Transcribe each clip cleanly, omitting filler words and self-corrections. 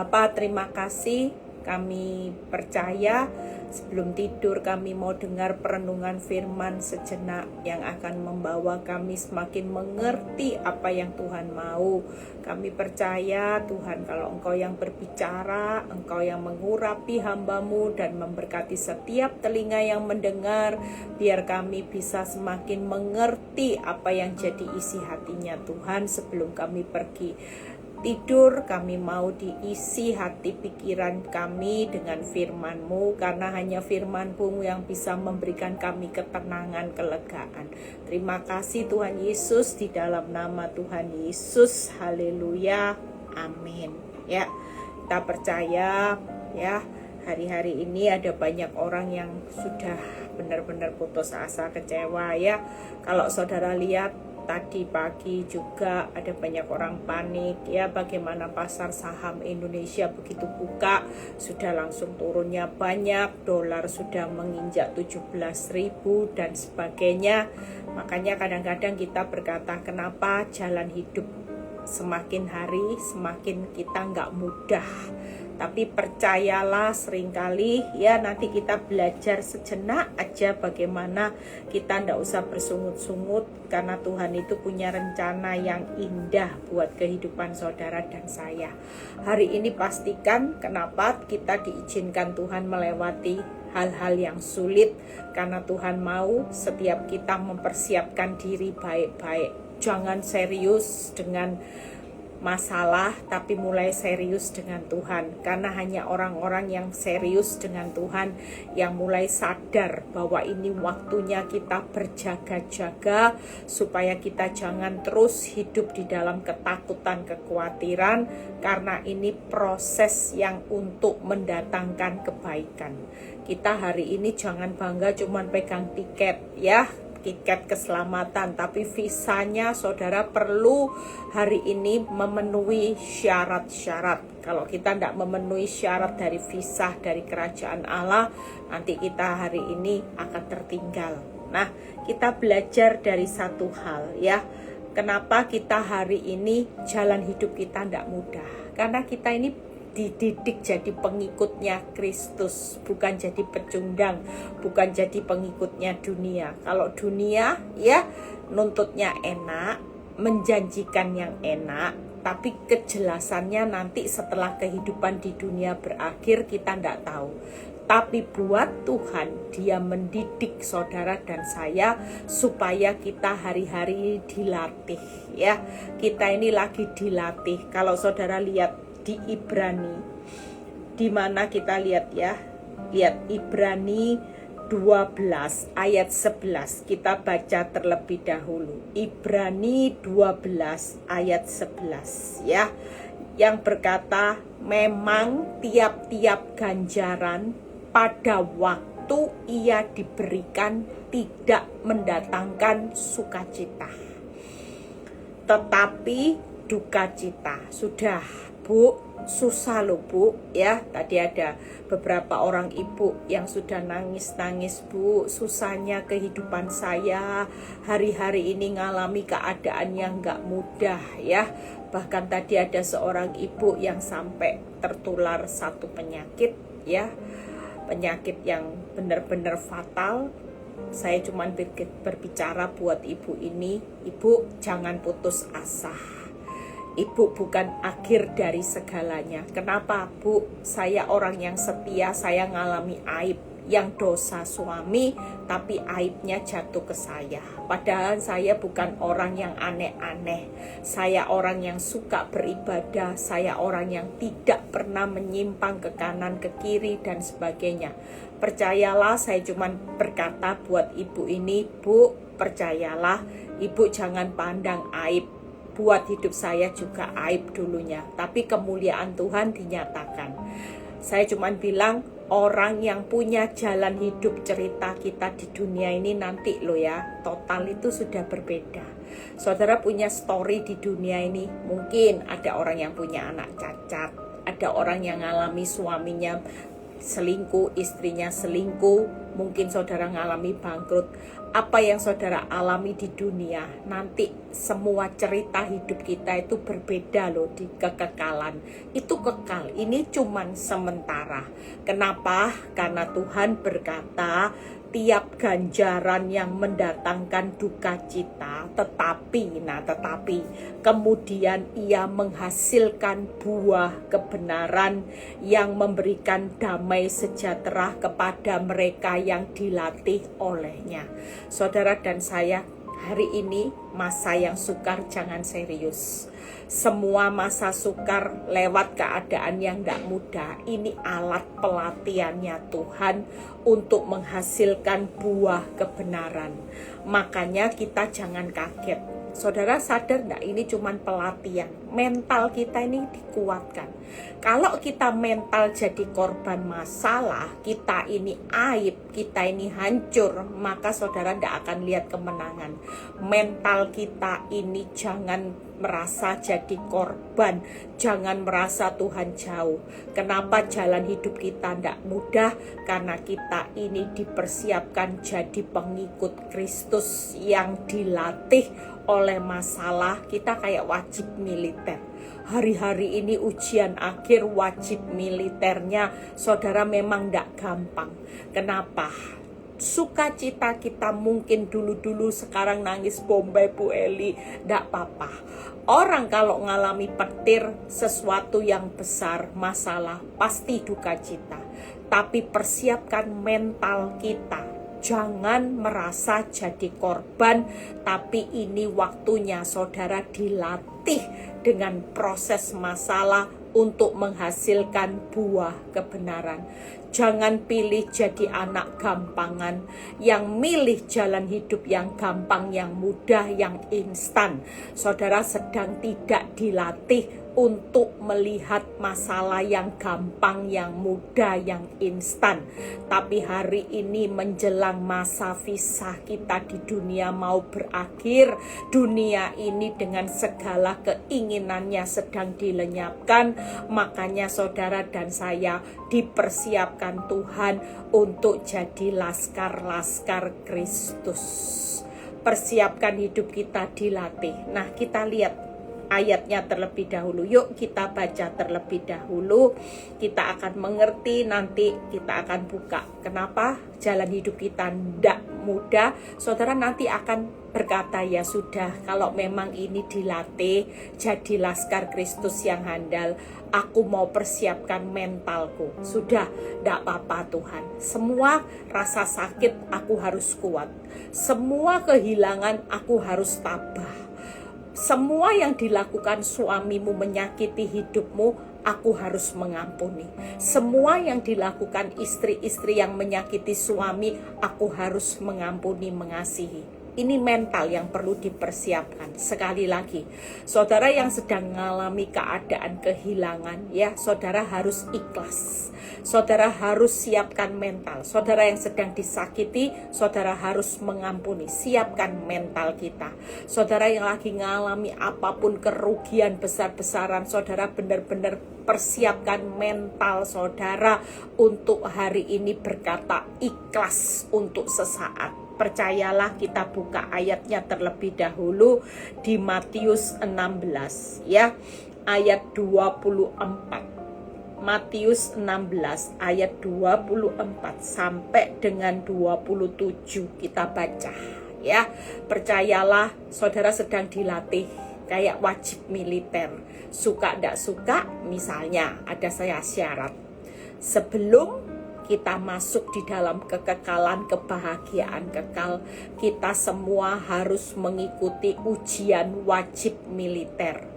Bapa, terima kasih. Kami percaya sebelum tidur kami mau dengar perenungan firman sejenak yang akan membawa kami semakin mengerti apa yang Tuhan mau. Kami percaya Tuhan, kalau Engkau yang berbicara, Engkau yang mengurapi hamba-Mu dan memberkati setiap telinga yang mendengar, biar kami bisa semakin mengerti apa yang jadi isi hatinya Tuhan. Sebelum kami pergi tidur, kami mau diisi hati pikiran kami dengan firman-Mu, karena hanya firman-Mu yang bisa memberikan kami ketenangan, kelegaan. Terima kasih Tuhan Yesus, di dalam nama Tuhan Yesus. Haleluya. Amin. Ya, kita percaya ya, hari-hari ini ada banyak orang yang sudah benar-benar putus asa, kecewa ya. Kalau saudara lihat tadi pagi juga ada banyak orang panik ya, bagaimana pasar saham Indonesia begitu buka sudah langsung turunnya banyak, dolar sudah menginjak 17.000 dan sebagainya. Makanya kadang-kadang kita berkata, kenapa jalan hidup semakin hari semakin kita nggak mudah. Tapi percayalah, seringkali ya nanti kita belajar sejenak aja bagaimana kita ndak usah bersungut-sungut, karena Tuhan itu punya rencana yang indah buat kehidupan saudara dan saya. Hari ini pastikan kenapa kita diizinkan Tuhan melewati hal-hal yang sulit, karena Tuhan mau setiap kita mempersiapkan diri baik-baik. Jangan serius dengan masalah, tapi mulai serius dengan Tuhan, karena hanya orang-orang yang serius dengan Tuhan yang mulai sadar bahwa ini waktunya kita berjaga-jaga, supaya kita jangan terus hidup di dalam ketakutan, kekhawatiran, karena ini proses yang untuk mendatangkan kebaikan. Kita hari ini jangan bangga cuman pegang tiket ya, tiket keselamatan, tapi visanya saudara perlu hari ini memenuhi syarat-syarat. Kalau kita tidak memenuhi syarat dari visa dari kerajaan Allah, nanti kita hari ini akan tertinggal. Nah, kita belajar dari satu hal ya, kenapa kita hari ini jalan hidup kita tidak mudah, karena kita ini dididik jadi pengikutnya Kristus, bukan jadi pecundang, bukan jadi pengikutnya dunia. Kalau dunia ya nuntutnya enak, menjanjikan yang enak, tapi kejelasannya nanti setelah kehidupan di dunia berakhir kita tidak tahu. Tapi buat Tuhan, Dia mendidik saudara dan saya supaya kita hari-hari ini dilatih ya. Kita ini lagi dilatih. Kalau saudara lihat di Ibrani, di mana kita lihat ya, lihat Ibrani 12 ayat 11, kita baca terlebih dahulu. Ibrani 12 ayat 11 ya, yang berkata, memang tiap-tiap ganjaran pada waktu ia diberikan tidak mendatangkan sukacita, tetapi duka cita. Sudah Bu, susah loh Bu ya. Tadi ada beberapa orang ibu yang sudah nangis-nangis, Bu, susahnya kehidupan saya, hari-hari ini ngalami keadaan yang gak mudah ya. Bahkan tadi ada seorang ibu yang sampai tertular satu penyakit ya, penyakit yang benar-benar fatal. Saya cuma berbicara buat ibu ini, ibu jangan putus asa. Ibu bukan akhir dari segalanya. Kenapa Bu? Saya orang yang setia, saya ngalami aib, yang dosa suami, tapi aibnya jatuh ke saya. Padahal saya bukan orang yang aneh-aneh. Saya orang yang suka beribadah, saya orang yang tidak pernah menyimpang ke kanan, ke kiri, dan sebagainya. Percayalah, saya cuma berkata buat ibu ini, Bu, percayalah, ibu jangan pandang aib. Buat hidup saya juga aib dulunya, tapi kemuliaan Tuhan dinyatakan. Saya cuma bilang, orang yang punya jalan hidup cerita kita di dunia ini nanti loh ya, total itu sudah berbeda. Saudara punya story di dunia ini, mungkin ada orang yang punya anak cacat, ada orang yang ngalami suaminya selingkuh, istrinya selingkuh, Mungkin saudara ngalami bangkrut. Apa yang saudara alami di dunia, nanti semua cerita hidup kita itu berbeda loh di kekekalan. Itu kekal, ini cuman sementara. Kenapa? Karena Tuhan berkata, tiap ganjaran yang mendatangkan duka cita, tetapi kemudian ia menghasilkan buah kebenaran yang memberikan damai sejahtera kepada mereka yang dilatih olehnya. Saudara dan saya, hari ini masa yang sukar jangan serius. Semua masa sukar lewat keadaan yang tidak mudah. Ini alat pelatihannya Tuhan untuk menghasilkan buah kebenaran. Makanya kita jangan kaget. Saudara sadar enggak, ini cuma pelatihan. Mental kita ini dikuatkan. Kalau kita mental jadi korban masalah, kita ini aib, kita ini hancur, maka saudara enggak akan lihat kemenangan. Mental kita ini jangan merasa jadi korban, jangan merasa Tuhan jauh. Kenapa jalan hidup kita tidak mudah? Karena kita ini dipersiapkan jadi pengikut Kristus yang dilatih oleh masalah. Kita kayak wajib militer. Hari-hari ini ujian akhir wajib militernya, saudara, memang tidak gampang. Kenapa? Sukacita kita mungkin dulu-dulu, sekarang nangis bombay Bu Eli, tidak apa-apa. Orang kalau ngalami petir sesuatu yang besar, masalah, pasti duka cita. Tapi persiapkan mental kita. Jangan merasa jadi korban, tapi ini waktunya saudara dilatih dengan proses masalah untuk menghasilkan buah kebenaran. Jangan pilih jadi anak gampangan yang milih jalan hidup yang gampang, yang mudah, yang instan. Saudara sedang tidak dilatih untuk melihat masalah yang gampang, yang mudah, yang instan. Tapi hari ini menjelang masa fisah kita di dunia mau berakhir, dunia ini dengan segala keinginannya sedang dilenyapkan. Makanya saudara dan saya dipersiapkan Tuhan untuk jadi laskar-laskar Kristus. Persiapkan hidup kita dilatih. Nah, kita lihat ayatnya terlebih dahulu. Yuk kita baca terlebih dahulu. Kita akan mengerti, nanti kita akan buka. Kenapa jalan hidup kita tidak mudah? Saudara nanti akan berkata, ya sudah, kalau memang ini dilatih jadi laskar Kristus yang handal, aku mau persiapkan mentalku. Sudah, tidak apa-apa Tuhan. Semua rasa sakit aku harus kuat. Semua kehilangan aku harus tabah. Semua yang dilakukan suamimu menyakiti hidupmu, aku harus mengampuni. Semua yang dilakukan istri-istri yang menyakiti suami, aku harus mengampuni, mengasihi. Ini mental yang perlu dipersiapkan. Sekali lagi, saudara yang sedang mengalami keadaan kehilangan, ya, saudara harus ikhlas. Saudara harus siapkan mental. Saudara yang sedang disakiti, saudara harus mengampuni. Siapkan mental kita. Saudara yang lagi mengalami apapun kerugian besar-besaran, saudara benar-benar persiapkan mental saudara untuk hari ini berkata ikhlas untuk sesaat. Percayalah, kita buka ayatnya terlebih dahulu di Matius 16 ya, ayat 24. Matius 16 ayat 24 sampai dengan 27 kita baca ya. Percayalah, saudara sedang dilatih kayak wajib militer. Suka tidak suka, misalnya ada saya syarat. Sebelum kita masuk di dalam kekekalan, kebahagiaan kekal, kita semua harus mengikuti ujian wajib militer.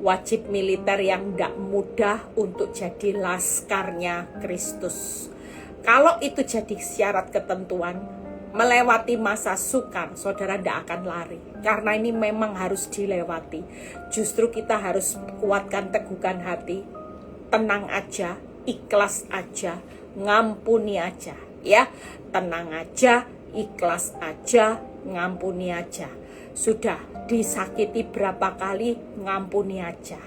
Wajib militer yang tidak mudah untuk jadi laskarnya Kristus. Kalau itu jadi syarat ketentuan, melewati masa sukar, saudara tidak akan lari. Karena ini memang harus dilewati. Justru kita harus kuatkan, teguhkan hati, tenang aja, ikhlas aja, ngampuni aja ya. Tenang aja, ikhlas aja, ngampuni aja. Sudah disakiti berapa kali, ngampuni aja.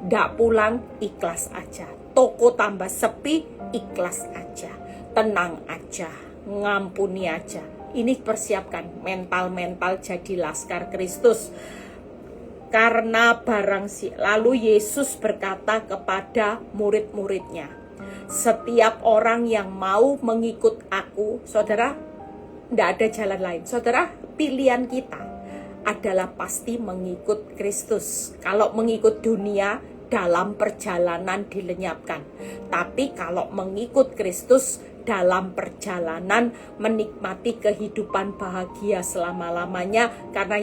Ndak pulang, ikhlas aja. Toko tambah sepi, ikhlas aja. Tenang aja, ngampuni aja. Ini persiapkan mental-mental jadi laskar Kristus. Karena lalu Yesus berkata kepada murid-muridnya, setiap orang yang mau mengikut aku, saudara, tidak ada jalan lain. Saudara, pilihan kita adalah pasti mengikut Kristus. Kalau mengikut dunia, dalam perjalanan dilenyapkan. Tapi kalau mengikut Kristus, dalam perjalanan menikmati kehidupan bahagia selama-lamanya, karena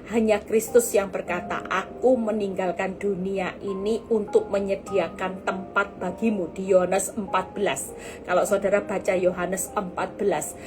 hanya Kristus yang berkata, aku meninggalkan dunia ini untuk menyediakan tempat bagimu, di Yohanes 14. Kalau saudara baca Yohanes 14,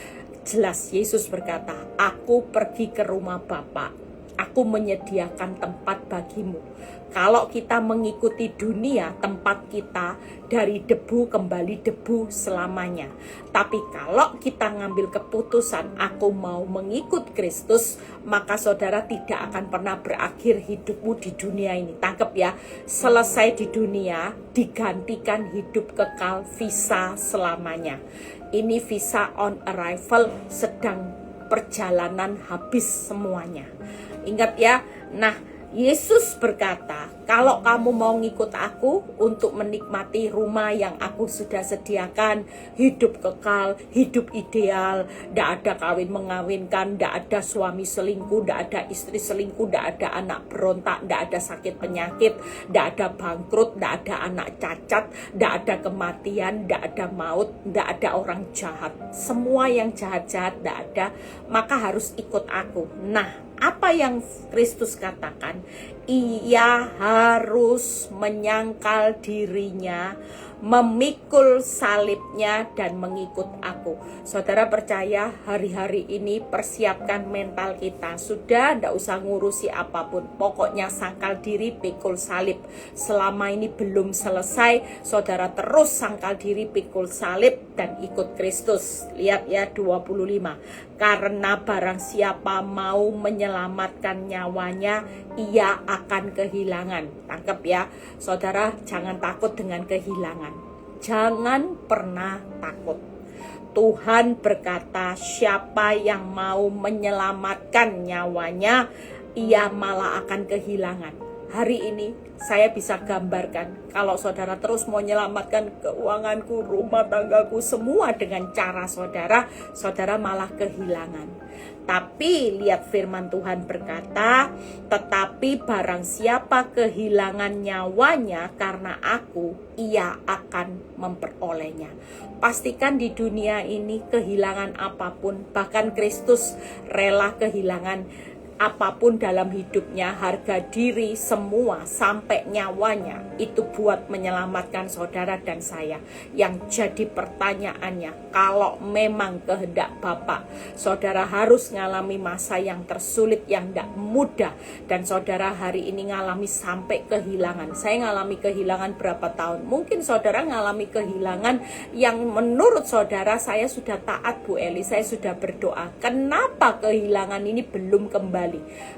jelas Yesus berkata, aku pergi ke rumah Bapa, aku menyediakan tempat bagimu. Kalau kita mengikuti dunia, tempat kita dari debu kembali debu selamanya. Tapi kalau kita ngambil keputusan, aku mau mengikut Kristus, maka saudara tidak akan pernah berakhir hidupmu di dunia ini. Tangkap ya, selesai di dunia, digantikan hidup kekal, visa selamanya. Ini visa on arrival, sedang perjalanan habis semuanya. Ingat ya, nah Yesus berkata, kalau kamu mau ngikut aku untuk menikmati rumah yang aku sudah sediakan, hidup kekal, hidup ideal, tidak ada kawin mengawinkan, tidak ada suami selingkuh, tidak ada istri selingkuh, tidak ada anak berontak, tidak ada sakit penyakit, tidak ada bangkrut, tidak ada anak cacat, tidak ada kematian, tidak ada maut, tidak ada orang jahat. Semua yang jahat-jahat tidak ada, maka harus ikut aku. Nah, apa yang Kristus katakan? Ia harus menyangkal dirinya, memikul salibnya, dan mengikut aku. Saudara percaya hari-hari ini persiapkan mental kita. Sudah, tidak usah ngurusi apapun. Pokoknya sangkal diri, pikul salib. Selama ini belum selesai, saudara terus sangkal diri, pikul salib, dan ikut Kristus. Lihat ya 25. Karena barang siapa mau menyelamatkan nyawanya, ia akan kehilangan. Tangkap ya, saudara, jangan takut dengan kehilangan. Jangan pernah takut. Tuhan berkata, siapa yang mau menyelamatkan nyawanya, ia malah akan kehilangan. Hari ini saya bisa gambarkan, kalau saudara terus mau menyelamatkan keuanganku, rumah tanggaku, semua dengan cara saudara, saudara malah kehilangan. Tapi lihat firman Tuhan berkata, tetapi barang siapa kehilangan nyawanya karena aku, ia akan memperolehnya. Pastikan di dunia ini kehilangan apapun, bahkan Kristus rela kehilangan apapun dalam hidupnya, harga diri semua sampai nyawanya, itu buat menyelamatkan saudara dan saya. Yang jadi pertanyaannya, kalau memang kehendak Bapa, saudara harus ngalami masa yang tersulit, yang tidak mudah, dan saudara hari ini ngalami sampai kehilangan. Saya ngalami kehilangan berapa tahun? Mungkin saudara ngalami kehilangan yang menurut saudara, saya sudah taat Bu Eli, saya sudah berdoa, kenapa kehilangan ini belum kembali?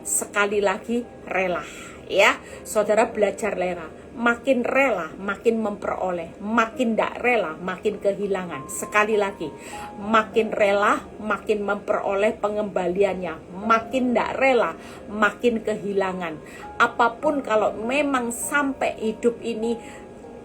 Sekali lagi, rela ya. Saudara belajar rela. Makin rela, makin memperoleh. Makin tidak rela, makin kehilangan. Sekali lagi, makin rela, makin memperoleh pengembaliannya. Makin tidak rela, makin kehilangan. Apapun kalau memang sampai hidup ini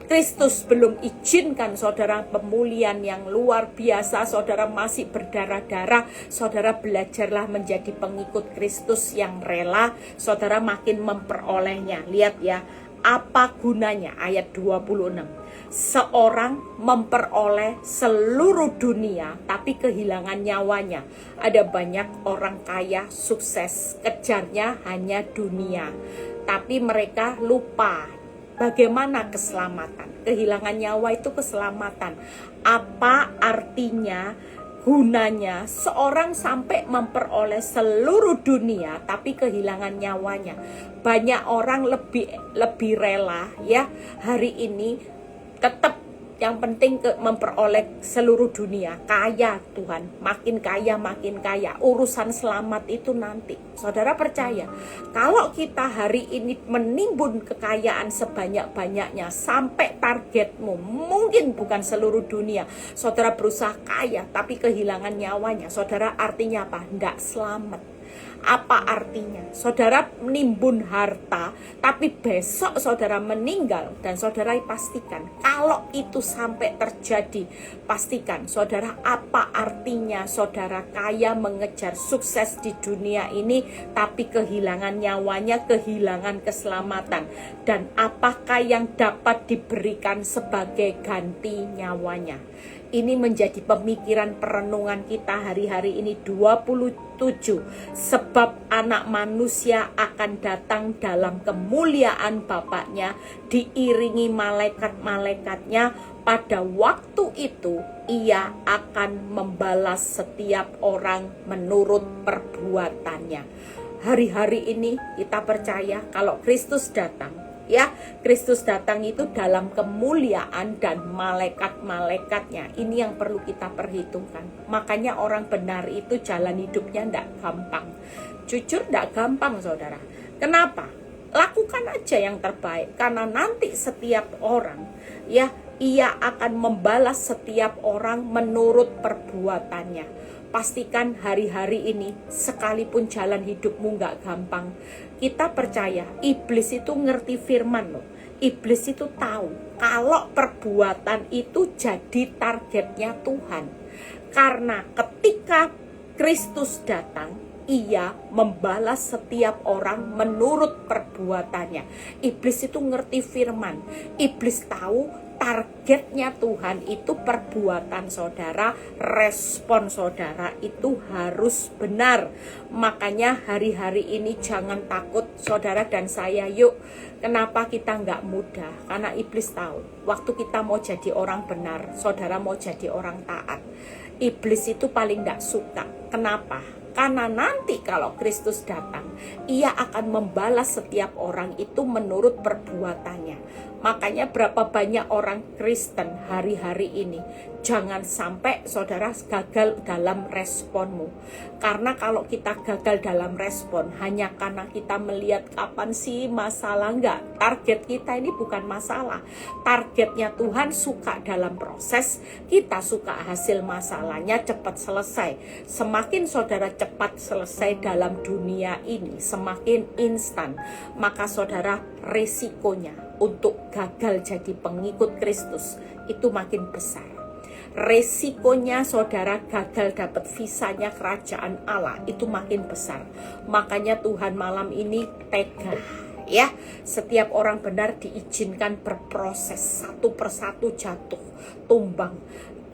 Kristus belum izinkan saudara pemulihan yang luar biasa, saudara masih berdarah-darah, saudara belajarlah menjadi pengikut Kristus yang rela, saudara makin memperolehnya. Lihat ya, apa gunanya ayat 26. Seorang memperoleh seluruh dunia tapi kehilangan nyawanya. Ada banyak orang kaya sukses, kejarnya hanya dunia, tapi mereka lupa bagaimana keselamatan. Kehilangan nyawa itu keselamatan. Apa artinya, gunanya seorang sampai memperoleh seluruh dunia tapi kehilangan nyawanya? Banyak orang lebih rela ya hari ini tetap Yang penting memperoleh seluruh dunia. Kaya Tuhan, makin kaya, makin kaya. Urusan selamat itu nanti. Saudara percaya, kalau kita hari ini menimbun kekayaan sebanyak-banyaknya sampai targetmu, mungkin bukan seluruh dunia. Saudara berusaha kaya tapi kehilangan nyawanya. Saudara, artinya apa? Tidak selamat. Apa artinya? Saudara menimbun harta, tapi besok saudara meninggal, dan saudara pastikan, kalau itu sampai terjadi, pastikan saudara, apa artinya saudara kaya mengejar sukses di dunia ini, tapi kehilangan nyawanya, kehilangan keselamatan, dan apakah yang dapat diberikan sebagai ganti nyawanya? Ini menjadi pemikiran perenungan kita hari-hari ini 27. Sebab anak manusia akan datang dalam kemuliaan Bapaknya, diiringi malaikat-malaikatnya. Pada waktu itu ia akan membalas setiap orang menurut perbuatannya. Hari-hari ini kita percaya kalau Kristus datang, ya, Kristus datang itu dalam kemuliaan dan malaikat-malaikatnya. Ini yang perlu kita perhitungkan. Makanya orang benar itu jalan hidupnya tidak gampang. Jujur tidak gampang, saudara. Kenapa? Lakukan aja yang terbaik. Karena nanti setiap orang, ya, ia akan membalas setiap orang menurut perbuatannya. Pastikan hari-hari ini, sekalipun jalan hidupmu gak gampang, kita percaya iblis itu ngerti firman loh. Iblis itu tahu kalau perbuatan itu jadi targetnya Tuhan. Karena ketika Kristus datang, ia membalas setiap orang menurut perbuatannya. Iblis itu ngerti firman. Iblis tahu targetnya Tuhan itu perbuatan saudara, respon saudara itu harus benar. Makanya hari-hari ini jangan takut saudara dan saya, yuk. Kenapa kita nggak mudah? Karena iblis tahu waktu kita mau jadi orang benar, saudara mau jadi orang taat, iblis itu paling nggak suka. Kenapa? Karena nanti kalau Kristus datang, ia akan membalas setiap orang itu menurut perbuatannya. Makanya berapa banyak orang Kristen hari-hari ini, jangan sampai saudara gagal dalam responmu. Karena kalau kita gagal dalam respon, hanya karena kita melihat kapan sih masalah, enggak. Target kita ini bukan masalah. Targetnya Tuhan suka dalam proses, kita suka hasil masalahnya cepat selesai. Semakin saudara cepat selesai dalam dunia ini, semakin instan, maka saudara resikonya untuk gagal jadi pengikut Kristus itu makin besar. Resikonya saudara gagal dapat visanya kerajaan Allah itu makin besar. Makanya Tuhan malam ini tega, ya, setiap orang benar diizinkan berproses, satu persatu jatuh, tumbang.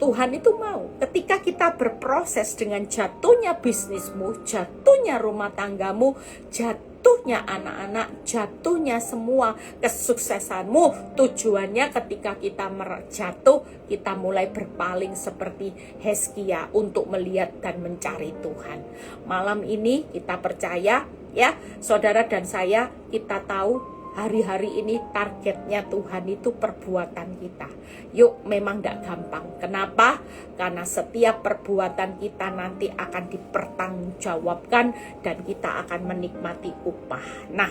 Tuhan itu mau ketika kita berproses dengan jatuhnya bisnismu, jatuhnya rumah tanggamu, jatuhnya anak-anak, jatuhnya semua kesuksesanmu. Tujuannya ketika kita jatuh, kita mulai berpaling seperti Hizkia untuk melihat dan mencari Tuhan. Malam ini kita percaya, ya, saudara dan saya, kita tahu hari-hari ini targetnya Tuhan itu perbuatan kita. Yuk, memang tidak gampang. Kenapa? Karena setiap perbuatan kita nanti akan dipertanggungjawabkan dan kita akan menikmati upah. Nah,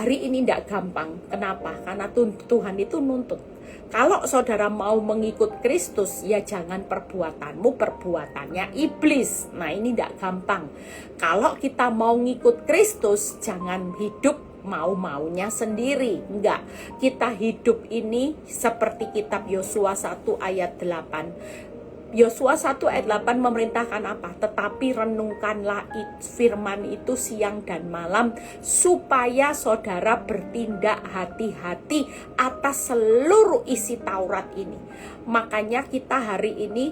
hari ini tidak gampang. Kenapa? Karena Tuhan itu nuntut. Kalau saudara mau mengikut Kristus, ya jangan perbuatanmu, perbuatannya iblis. Nah, ini tidak gampang. Kalau kita mau ngikut Kristus, jangan hidup mau-maunya sendiri. Enggak, kita hidup ini seperti kitab Yosua 1 ayat 8. Yosua 1 ayat 8 memerintahkan apa? Tetapi renungkanlah firman itu siang dan malam, supaya saudara bertindak hati-hati atas seluruh isi Taurat ini. Makanya kita hari ini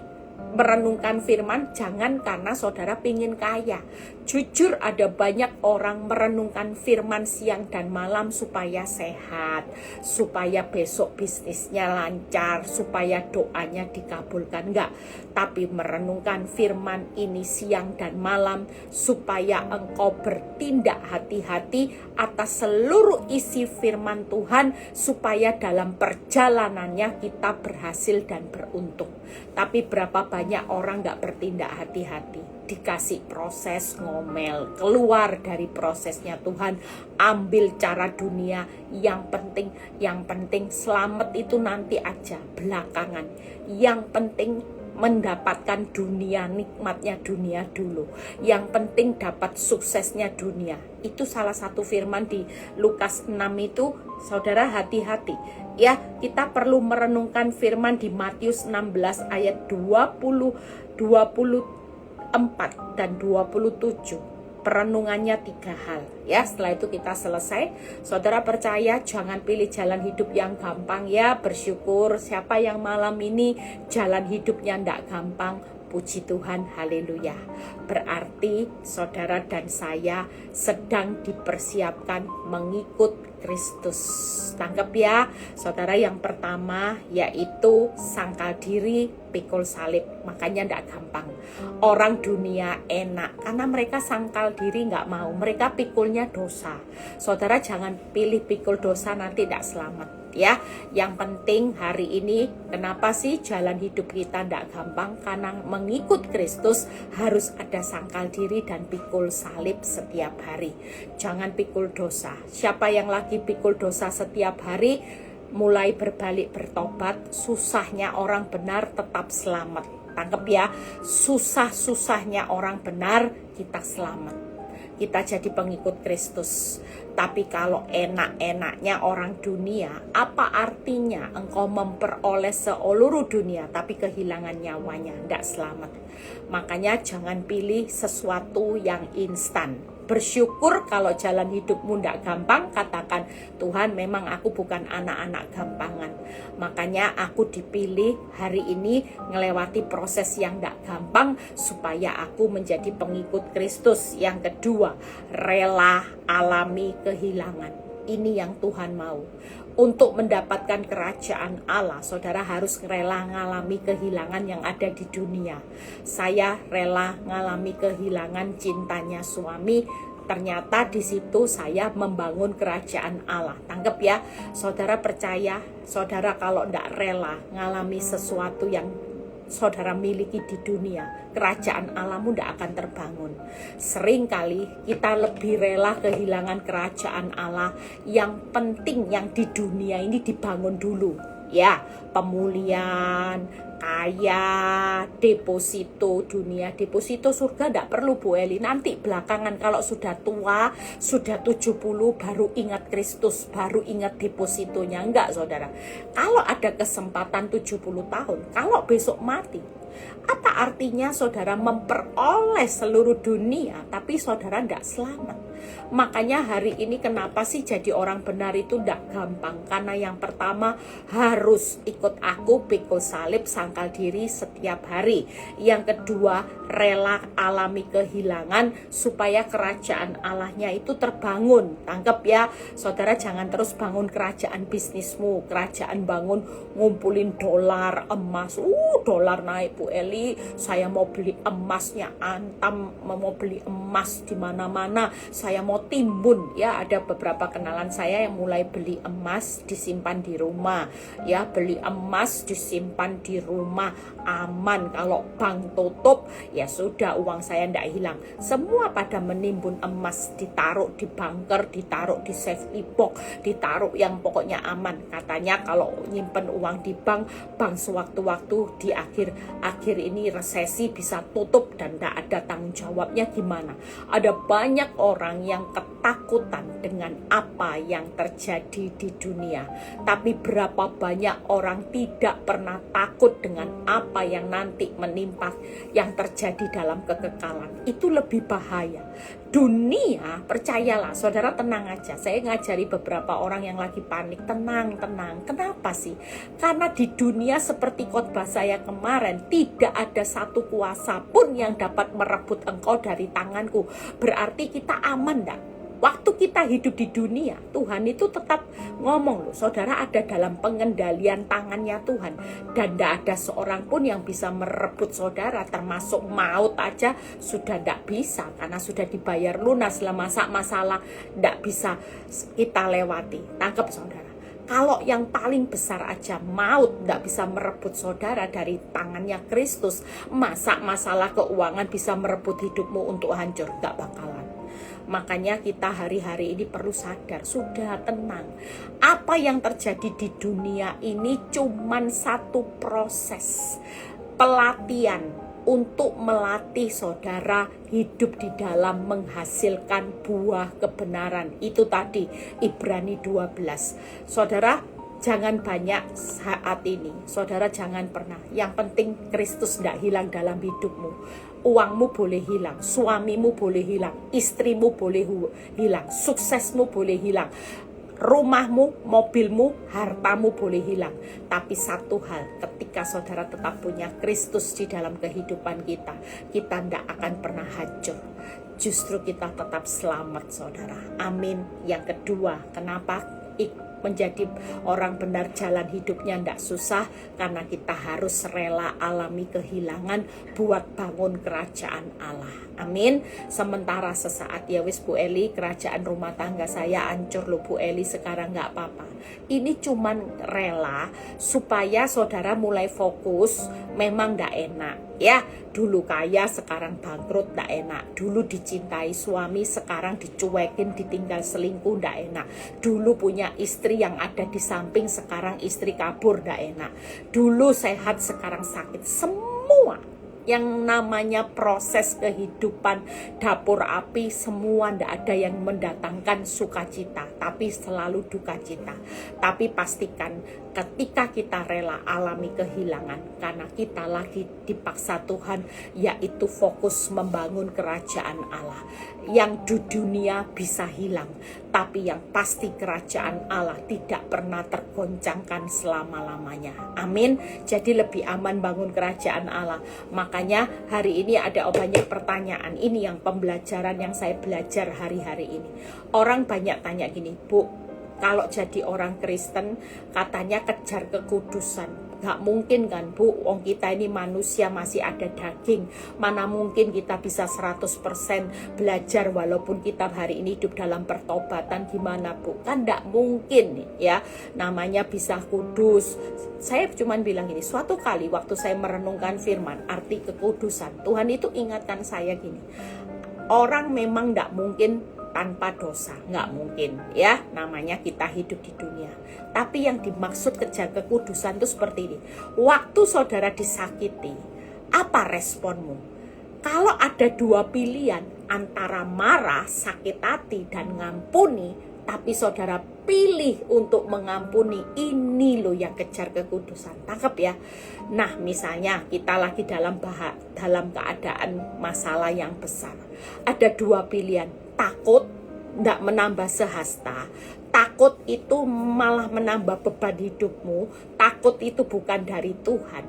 merenungkan firman jangan karena saudara pingin kaya. Jujur ada banyak orang merenungkan firman siang dan malam supaya sehat, supaya besok bisnisnya lancar, supaya doanya dikabulkan. Enggak, tapi merenungkan firman ini siang dan malam supaya engkau bertindak hati-hati atas seluruh isi firman Tuhan, supaya dalam perjalanannya kita berhasil dan beruntung. Tapi berapa banyak orang gak bertindak hati-hati, dikasih proses ngomel, keluar dari prosesnya Tuhan, ambil cara dunia. Yang penting selamat itu nanti aja, belakangan. Yang penting mendapatkan dunia, nikmatnya dunia dulu. Yang penting dapat suksesnya dunia. Itu salah satu firman di Lukas 6 itu, saudara hati-hati. Ya, kita perlu merenungkan firman di Matius 16 ayat 24 dan 27. Perenungannya 3 hal. Ya, setelah itu kita selesai. Saudara percaya, jangan pilih jalan hidup yang gampang ya. Bersyukur siapa yang malam ini jalan hidupnya ndak gampang. Puji Tuhan, haleluya. Berarti saudara dan saya sedang dipersiapkan mengikut Kristus. Tangkap ya, saudara. Yang pertama yaitu sangkal diri, pikul salib. Makanya ndak gampang. Orang dunia enak karena mereka sangkal diri, nggak mau. Mereka pikulnya dosa. Saudara jangan pilih pikul dosa, nanti ndak selamat. Ya, yang penting hari ini kenapa sih jalan hidup kita tidak gampang? Karena mengikut Kristus harus ada sangkal diri dan pikul salib setiap hari. Jangan pikul dosa. Siapa yang lagi pikul dosa setiap hari, mulai berbalik bertobat, susahnya orang benar tetap selamat. Tangkep ya, susah-susahnya orang benar kita selamat. Kita jadi pengikut Kristus. Tapi kalau enak-enaknya orang dunia, apa artinya engkau memperoleh seluruh dunia tapi kehilangan nyawanya? Tidak selamat. Makanya jangan pilih sesuatu yang instan. Bersyukur kalau jalan hidupmu tidak gampang, katakan, Tuhan memang aku bukan anak-anak gampangan. Makanya aku dipilih hari ini ngelewati proses yang tidak gampang supaya aku menjadi pengikut Kristus. Yang kedua, rela alami kehilangan. Ini yang Tuhan mau. Untuk mendapatkan kerajaan Allah, saudara harus rela ngalami kehilangan yang ada di dunia. Saya rela ngalami kehilangan cintanya suami. Ternyata di situ saya membangun kerajaan Allah. Tangkep ya, saudara percaya, saudara kalau tidak rela ngalami sesuatu yang saudara miliki di dunia, kerajaan Allahmu tidak akan terbangun. Seringkali kita lebih rela kehilangan kerajaan Allah. Yang penting yang di dunia ini dibangun dulu. Ya, pemulihan, kaya, deposito dunia, deposito surga tidak perlu Bu Eli. Nanti belakangan kalau sudah tua, sudah 70 baru ingat Kristus, baru ingat depositonya. Enggak saudara, kalau ada kesempatan 70 tahun, kalau besok mati, apa artinya saudara memperoleh seluruh dunia tapi saudara tidak selamat? Makanya hari ini kenapa sih jadi orang benar itu tidak gampang? Karena yang pertama harus ikut aku, pikul salib, sangkal diri setiap hari. Yang kedua, rela alami kehilangan supaya kerajaan Allahnya itu terbangun. Tangkap ya, saudara jangan terus bangun kerajaan bisnismu, kerajaan bangun ngumpulin dolar, emas. Dolar naik Bu Eli, saya mau beli emasnya Antam, mau beli emas di mana-mana. Saya mau timbun ya, ada beberapa kenalan saya yang mulai beli emas disimpan di rumah ya, beli emas disimpan di rumah aman. Kalau bank tutup ya sudah, uang saya tidak hilang. Semua pada menimbun emas, ditaruh di bunker, ditaruh di safety box, ditaruh yang pokoknya aman. Katanya kalau nyimpen uang di bank sewaktu-waktu di akhir ini resesi bisa tutup dan tidak ada tanggung jawabnya gimana. Ada banyak orang orang yang ketakutan dengan apa yang terjadi di dunia. Tapi berapa banyak orang tidak pernah takut dengan apa yang nanti menimpa yang terjadi dalam kekekalan. Itu lebih bahaya. Dunia, percayalah, saudara tenang aja. Saya ngajari beberapa orang yang lagi panik, tenang. Kenapa sih? Karena di dunia seperti khotbah saya kemarin, tidak ada satu kuasa pun yang dapat merebut engkau dari tanganku. Berarti kita aman enggak? Waktu kita hidup di dunia, Tuhan itu tetap ngomong loh, saudara ada dalam pengendalian tangannya Tuhan. Dan tidak ada seorang pun yang bisa merebut saudara, termasuk maut aja sudah tidak bisa. Karena sudah dibayar lunas, masalah tidak bisa kita lewati. Tangkap saudara. Kalau yang paling besar aja maut tidak bisa merebut saudara dari tangannya Kristus, masa masalah keuangan bisa merebut hidupmu untuk hancur? Tidak bakalan. Makanya kita hari-hari ini perlu sadar, sudah tenang. Apa yang terjadi di dunia ini cuman satu proses pelatihan untuk melatih saudara hidup di dalam menghasilkan buah kebenaran. Itu tadi Ibrani 12. Saudara jangan banyak saat ini. Saudara jangan pernah. Yang penting Kristus tidak hilang dalam hidupmu. Uangmu boleh hilang, suamimu boleh hilang, istrimu boleh hilang, suksesmu boleh hilang, rumahmu, mobilmu, hartamu boleh hilang. Tapi satu hal, ketika saudara tetap punya Kristus di dalam kehidupan kita tidak akan pernah hancur. Justru kita tetap selamat saudara. Amin. Yang kedua, kenapa menjadi orang benar jalan hidupnya tidak susah? Karena kita harus rela alami kehilangan buat bangun kerajaan Allah. Amin. Sementara sesaat ya wis Bu Eli, kerajaan rumah tangga saya hancur loh Bu Eli, sekarang nggak apa-apa. Ini cuman rela supaya saudara mulai fokus. Memang nggak enak ya, dulu kaya sekarang bangkrut nggak enak, dulu dicintai suami sekarang dicuekin, ditinggal selingkuh nggak enak, dulu punya istri yang ada di samping sekarang istri kabur nggak enak, dulu sehat sekarang sakit. Semua yang namanya proses kehidupan dapur api, semua ndak ada yang mendatangkan sukacita, tapi selalu duka cita. Tapi pastikan ketika kita rela alami kehilangan, karena kita lagi dipaksa Tuhan, yaitu fokus membangun kerajaan Allah. Yang di dunia bisa hilang, tapi yang pasti kerajaan Allah tidak pernah tergoncangkan selama-lamanya. Amin. Jadi lebih aman bangun kerajaan Allah. Makanya hari ini ada banyak pertanyaan. Ini yang pembelajaran yang saya belajar hari-hari ini. Orang banyak tanya gini, Bu, kalau jadi orang Kristen katanya kejar kekudusan. Gak mungkin kan Bu, wong kita ini manusia masih ada daging. Mana mungkin kita bisa 100% belajar walaupun kita hari ini hidup dalam pertobatan, gimana Bu? Kan gak mungkin ya, namanya bisa kudus. Saya cuman bilang ini, suatu kali waktu saya merenungkan firman arti kekudusan, Tuhan itu ingatkan saya gini, orang memang gak mungkin tanpa dosa, nggak mungkin ya, namanya kita hidup di dunia. Tapi yang dimaksud kejar kekudusan itu seperti ini. Waktu saudara disakiti, apa responmu? Kalau ada dua pilihan antara marah, sakit hati, dan ngampuni, tapi saudara pilih untuk mengampuni, ini loh yang kejar kekudusan. Tangkap ya. Nah misalnya kita lagi dalam keadaan masalah yang besar, ada dua pilihan. Takut tidak menambah sehasta, takut itu malah menambah beban hidupmu, takut itu bukan dari Tuhan.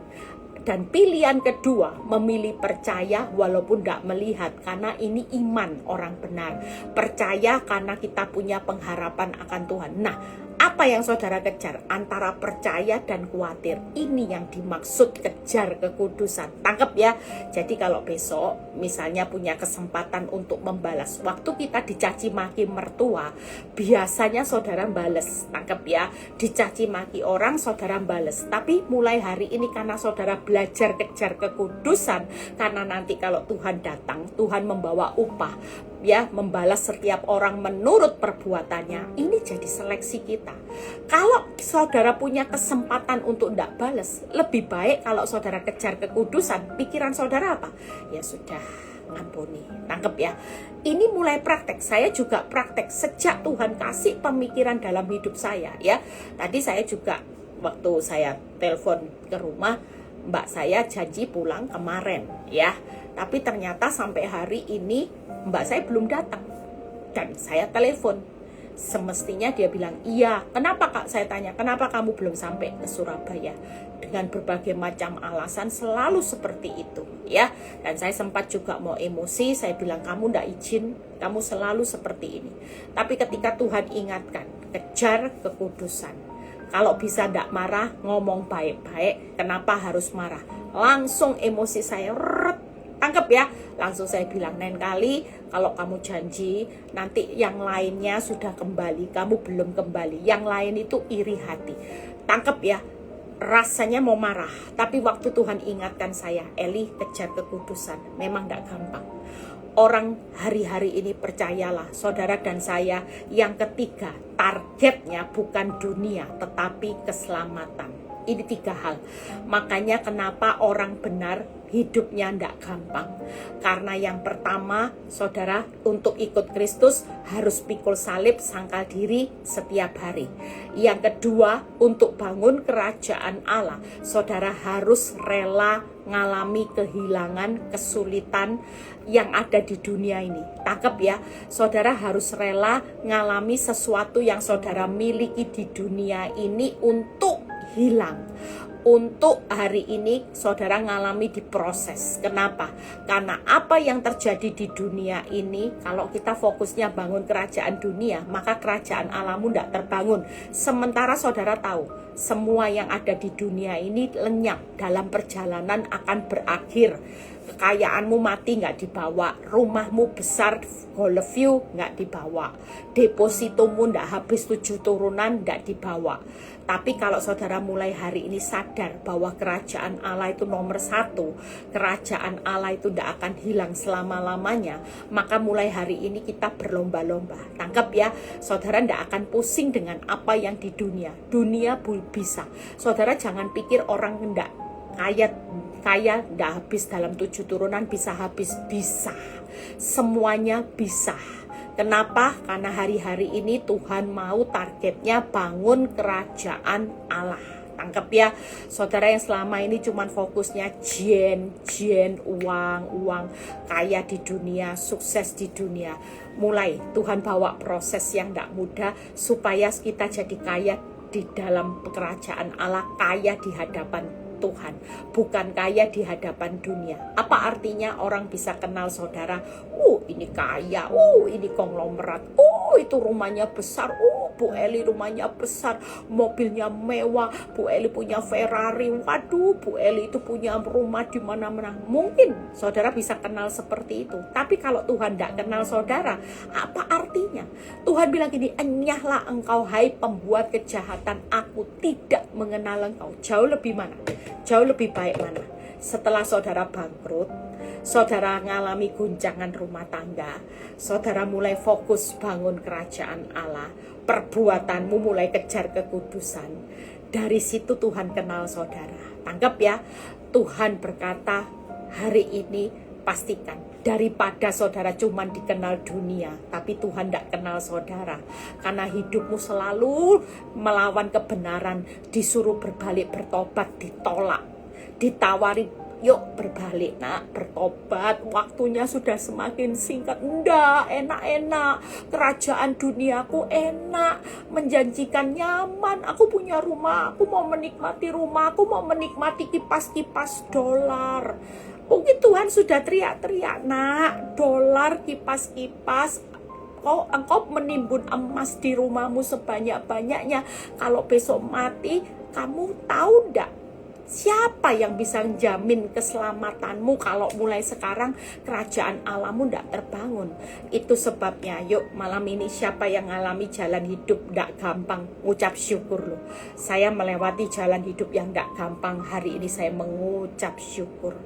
Dan pilihan kedua, memilih percaya walaupun tidak melihat, karena ini iman orang benar. Percaya karena kita punya pengharapan akan Tuhan. Nah, apa yang saudara kejar? Antara percaya dan khawatir. Ini yang dimaksud kejar kekudusan. Tangkap ya. Jadi kalau besok misalnya punya kesempatan untuk membalas, waktu kita dicaci maki mertua, biasanya saudara balas. Tangkap ya. Dicaci maki orang, saudara balas. Tapi mulai hari ini karena saudara belajar kejar kekudusan, karena nanti kalau Tuhan datang, Tuhan membawa upah, ya, membalas setiap orang menurut perbuatannya. Ini jadi seleksi kita. Kalau saudara punya kesempatan untuk tidak balas, lebih baik kalau saudara kejar kekudusan. Pikiran saudara apa? Ya sudah, ngampuni. Tangkep ya. Ini mulai praktek. Saya juga praktek sejak Tuhan kasih pemikiran dalam hidup saya ya. Tadi saya juga waktu saya telepon ke rumah, mbak saya janji pulang kemarin ya. Tapi ternyata sampai hari ini mbak saya belum datang. Dan saya telepon. Semestinya dia bilang, iya. Kenapa kak? Saya tanya, kenapa kamu belum sampai ke Surabaya? Dengan berbagai macam alasan selalu seperti itu ya. Dan saya sempat juga mau emosi. Saya bilang, kamu ndak izin, kamu selalu seperti ini. Tapi ketika Tuhan ingatkan, kejar kekudusan. Kalau bisa ndak marah, ngomong baik-baik. Kenapa harus marah? Langsung emosi saya tangkap ya. Langsung saya bilang, lain kali kalau kamu janji nanti yang lainnya sudah kembali, kamu belum kembali, yang lain itu iri hati. Tangkap ya. Rasanya mau marah, tapi waktu Tuhan ingatkan saya, Eli, kejar kekudusan. Memang tidak gampang. Orang hari-hari ini percayalah, saudara dan saya, yang ketiga, targetnya bukan dunia tetapi keselamatan. Ini 3 hal. Makanya kenapa orang benar hidupnya tidak gampang. Karena yang pertama, saudara, untuk ikut Kristus harus pikul salib, sangkal diri setiap hari. Yang kedua, untuk bangun kerajaan Allah, saudara harus rela ngalami kehilangan, kesulitan yang ada di dunia ini. Tangkap ya, saudara harus rela ngalami sesuatu yang saudara miliki di dunia ini untuk hilang. Untuk hari ini saudara ngalami diproses. Kenapa? Karena apa yang terjadi di dunia ini, kalau kita fokusnya bangun kerajaan dunia, maka kerajaan Allahmu tidak terbangun. Sementara saudara tahu, semua yang ada di dunia ini lenyap, dalam perjalanan akan berakhir. Kekayaanmu mati nggak dibawa, rumahmu besar golf view nggak dibawa, depositomu nggak habis 7 turunan nggak dibawa. Tapi kalau saudara mulai hari ini sadar bahwa kerajaan Allah itu nomor 1, kerajaan Allah itu tidak akan hilang selama-lamanya, maka mulai hari ini kita berlomba-lomba. Tangkap ya, saudara tidak akan pusing dengan apa yang di dunia. Dunia bisa. Saudara jangan pikir orang tidak kaya tidak habis dalam 7 turunan bisa habis. Bisa. Semuanya bisa. Kenapa? Karena hari-hari ini Tuhan mau targetnya bangun kerajaan Allah. Tangkap ya, saudara yang selama ini cuman fokusnya uang, kaya di dunia, sukses di dunia. Mulai Tuhan bawa proses yang tidak mudah supaya kita jadi kaya di dalam kerajaan Allah, kaya di hadapan Tuhan, bukan kaya di hadapan dunia. Apa artinya orang bisa kenal saudara? Ini kaya, ini konglomerat, itu rumahnya besar, Bu Eli rumahnya besar, mobilnya mewah, Bu Eli punya Ferrari, waduh, Bu Eli itu punya rumah di mana-mana. Mungkin saudara bisa kenal seperti itu, tapi kalau Tuhan tidak kenal saudara, apa artinya? Tuhan bilang gini, enyahlah engkau hai pembuat kejahatan, aku tidak mengenal engkau. Jauh lebih mana? Jauh lebih baik mana? Setelah saudara bangkrut, saudara ngalami guncangan rumah tangga, saudara mulai fokus bangun kerajaan Allah, perbuatanmu mulai kejar kekudusan. Dari situ Tuhan kenal saudara. Tangkap ya, Tuhan berkata hari ini pastikan, daripada saudara cuman dikenal dunia, tapi Tuhan tidak kenal saudara. Karena hidupmu selalu melawan kebenaran, disuruh berbalik bertobat, ditolak, ditawari, yuk berbalik nak, bertobat, waktunya sudah semakin singkat. Enggak, enak-enak, kerajaan duniaku enak, menjanjikan nyaman, aku punya rumah, aku mau menikmati rumah, aku mau menikmati kipas-kipas dolar. Mungkin Tuhan sudah teriak-teriak, nak, dolar, kipas-kipas, engkau menimbun emas di rumahmu sebanyak-banyaknya. Kalau besok mati, kamu tahu enggak? Siapa yang bisa menjamin keselamatanmu kalau mulai sekarang kerajaan Allahmu tidak terbangun? Itu sebabnya, yuk malam ini siapa yang mengalami jalan hidup tidak gampang, ucap syukur loh. Saya melewati jalan hidup yang tidak gampang, hari ini saya mengucap syukur.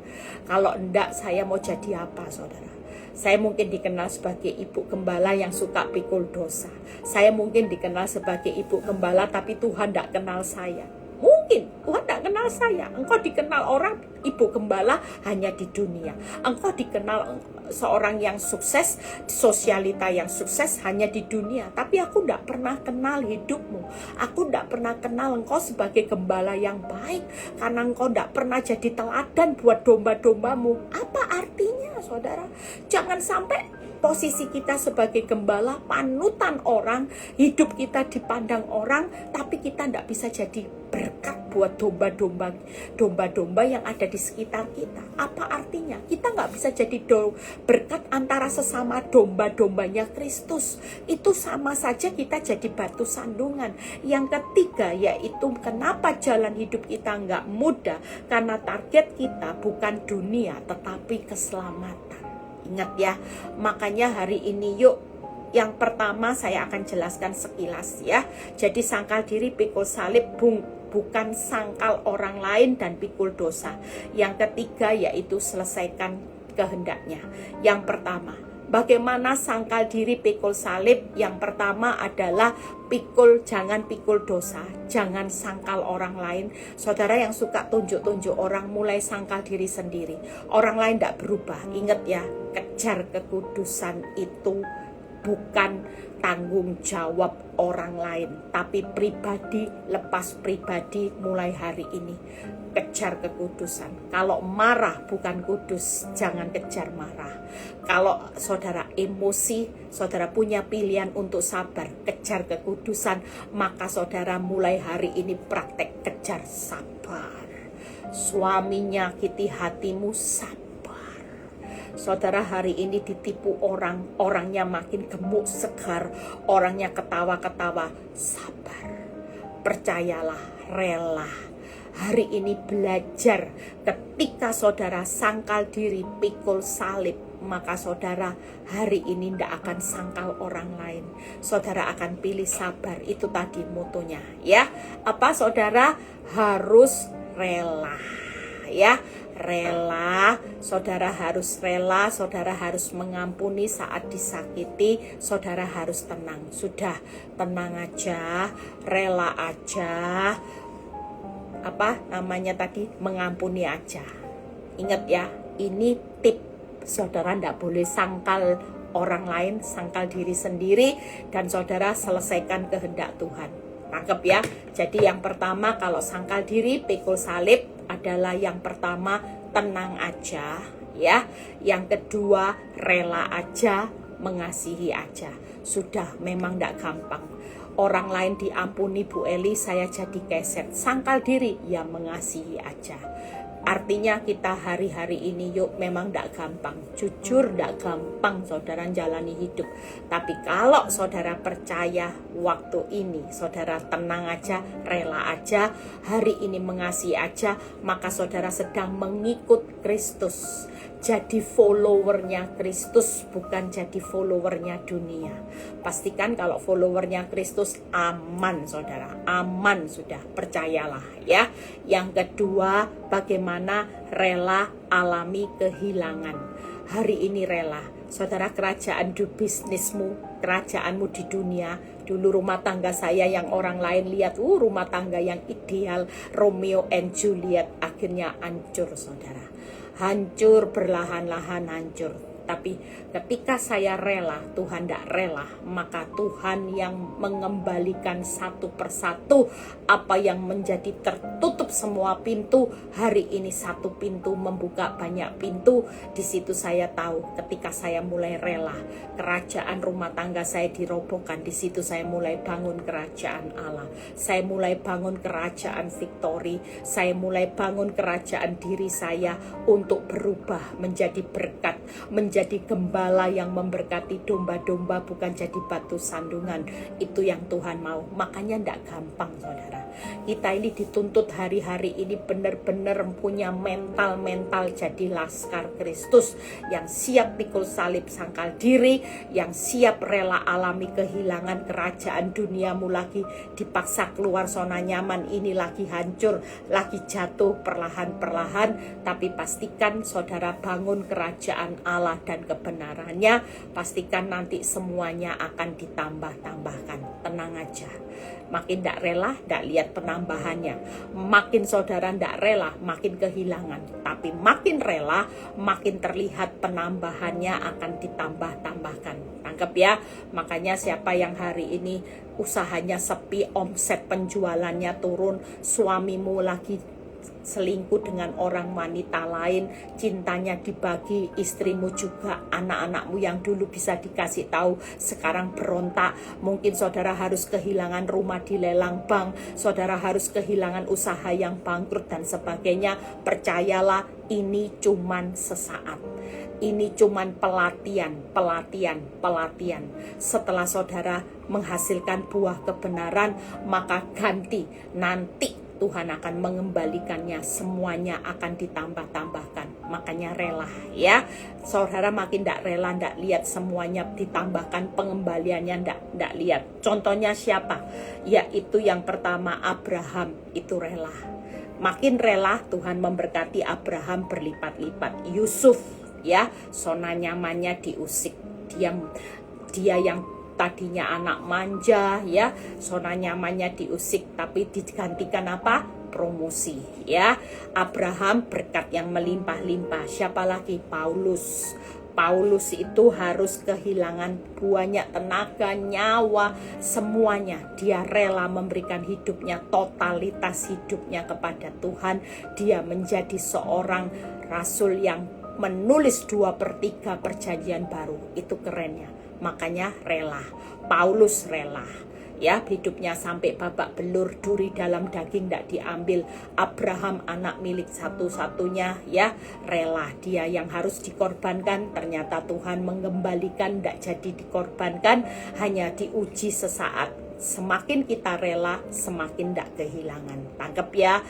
Kalau enggak, saya mau jadi apa saudara? Saya mungkin dikenal sebagai ibu gembala yang suka pikul dosa. Saya mungkin dikenal sebagai ibu gembala tapi Tuhan tidak kenal saya. Mungkin Tuhan tidak kenal saya. Engkau dikenal orang ibu gembala hanya di dunia. Engkau dikenal seorang yang sukses, sosialita yang sukses hanya di dunia. Tapi aku tidak pernah kenal hidupmu. Aku tidak pernah kenal engkau sebagai gembala yang baik. Karena engkau tidak pernah jadi teladan buat domba-dombamu. Apa artinya, saudara? Jangan sampai posisi kita sebagai gembala, panutan orang, hidup kita dipandang orang, tapi kita tidak bisa jadi berkat buat domba-domba yang ada di sekitar kita. Apa artinya? Kita nggak bisa jadi berkat antara sesama domba-dombanya Kristus. Itu sama saja kita jadi batu sandungan. Yang ketiga yaitu kenapa jalan hidup kita nggak mudah, karena target kita bukan dunia tetapi keselamatan. Ingat ya, makanya hari ini yuk, yang pertama saya akan jelaskan sekilas ya. Jadi sangkal diri, pikul salib, bukan sangkal orang lain dan pikul dosa. Yang ketiga yaitu selesaikan kehendaknya. Yang pertama, bagaimana sangkal diri, pikul salib? Yang pertama adalah jangan pikul dosa, jangan sangkal orang lain. Saudara yang suka tunjuk-tunjuk orang, mulai sangkal diri sendiri. Orang lain tidak berubah. Ingat ya, kejar kekudusan itu bukan tanggung jawab orang lain, tapi pribadi lepas pribadi mulai hari ini. Kejar kekudusan. Kalau marah bukan kudus, jangan kejar marah. Kalau saudara emosi, saudara punya pilihan untuk sabar, kejar kekudusan, maka saudara mulai hari ini praktek kejar sabar. Suami nyakiti hatimu, sabar. Saudara hari ini ditipu orang, orangnya makin gemuk segar, orangnya ketawa-ketawa, sabar. Percayalah, rela. Hari ini belajar, ketika saudara sangkal diri, pikul salib, maka saudara hari ini tidak akan sangkal orang lain. Saudara akan pilih sabar. Itu tadi motonya ya. Apa saudara? Harus rela ya. Rela, saudara harus rela, saudara harus mengampuni saat disakiti, saudara harus tenang. Sudah, tenang aja, rela aja. Apa namanya tadi, mengampuni aja. Ingat ya, ini tip. Saudara tidak boleh sangkal orang lain, sangkal diri sendiri, dan saudara selesaikan kehendak Tuhan. Tangkap ya. Jadi yang pertama, kalau sangkal diri, pikul salib adalah yang pertama, tenang aja ya. Yang kedua, rela aja, mengasihi aja. Sudah, memang tidak gampang. Orang lain diampuni, Bu Eli, saya jadi keset. Sangkal diri, ya mengasihi aja. Artinya kita hari-hari ini yuk, memang tidak gampang. Jujur tidak gampang saudara jalani hidup. Tapi kalau saudara percaya waktu ini, saudara tenang aja, rela aja, hari ini mengasihi aja, maka saudara sedang mengikut Kristus. Jadi followernya Kristus, bukan jadi followernya dunia. Pastikan kalau followernya Kristus aman saudara, aman sudah, percayalah ya. Yang kedua, bagaimana rela alami kehilangan. Hari ini rela, saudara, kerajaan di bisnismu, kerajaanmu di dunia. Dulu rumah tangga saya yang orang lain lihat, rumah tangga yang ideal, Romeo and Juliet, akhirnya hancur saudara. Hancur, perlahan-lahan hancur. Tapi ketika saya rela, Tuhan tidak rela, maka Tuhan yang mengembalikan satu persatu apa yang menjadi tertutup semua pintu. Hari ini satu pintu membuka banyak pintu. Di situ saya tahu ketika saya mulai rela, kerajaan rumah tangga saya dirobohkan. Di situ saya mulai bangun kerajaan Allah. Saya mulai bangun kerajaan victory. Saya mulai bangun kerajaan diri saya untuk berubah menjadi berkat, menjadi gembala yang memberkati domba-domba, bukan jadi batu sandungan. Itu yang Tuhan mau. Makanya tidak gampang saudara. Kita ini dituntut hari-hari ini benar-benar punya mental jadi laskar Kristus, yang siap pikul salib sangkal diri, yang siap rela alami kehilangan. Kerajaan duniamu lagi dipaksa keluar zona nyaman, ini lagi hancur, lagi jatuh perlahan-perlahan. Tapi pastikan saudara bangun kerajaan Allah dan kebenarannya, pastikan nanti semuanya akan ditambah-tambahkan. Tenang aja. Makin tidak rela, tidak lihat penambahannya. Makin saudara tidak rela, makin kehilangan. Tapi makin rela, makin terlihat penambahannya akan ditambah-tambahkan. Tangkap ya. Makanya siapa yang hari ini usahanya sepi, omset penjualannya turun, suamimu lagi selingkuh dengan orang wanita lain, cintanya dibagi, istrimu juga, anak-anakmu yang dulu bisa dikasih tahu sekarang berontak. Mungkin saudara harus kehilangan rumah di lelang bank, saudara harus kehilangan usaha yang bangkrut dan sebagainya. Percayalah, ini cuman sesaat. Ini cuman pelatihan. Setelah saudara menghasilkan buah kebenaran, maka ganti. Nanti Tuhan akan mengembalikannya, semuanya akan ditambah-tambahkan. Makanya rela ya. Saudara makin tidak rela, tidak lihat semuanya ditambahkan, pengembaliannya tidak lihat. Contohnya siapa? Yaitu yang pertama Abraham, itu rela. Makin rela, Tuhan memberkati Abraham berlipat-lipat. Yusuf ya, zona nyamannya diusik. Dia yang tadinya anak manja ya, zona nyamannya diusik, tapi digantikan apa? Promosi ya. Abraham berkat yang melimpah-limpah. Siapa lagi? Paulus itu harus kehilangan banyak tenaga, nyawa, semuanya. Dia rela memberikan hidupnya, totalitas hidupnya kepada Tuhan. Dia menjadi seorang rasul yang menulis 2/3 perjanjian baru. Itu kerennya. Makanya rela. Paulus rela ya, hidupnya sampai babak belur, duri dalam daging tidak diambil. Abraham anak milik satu-satunya ya, rela. Dia yang harus dikorbankan, ternyata Tuhan mengembalikan, tidak jadi dikorbankan, hanya diuji sesaat. Semakin kita rela, semakin tidak kehilangan. Tangkap ya.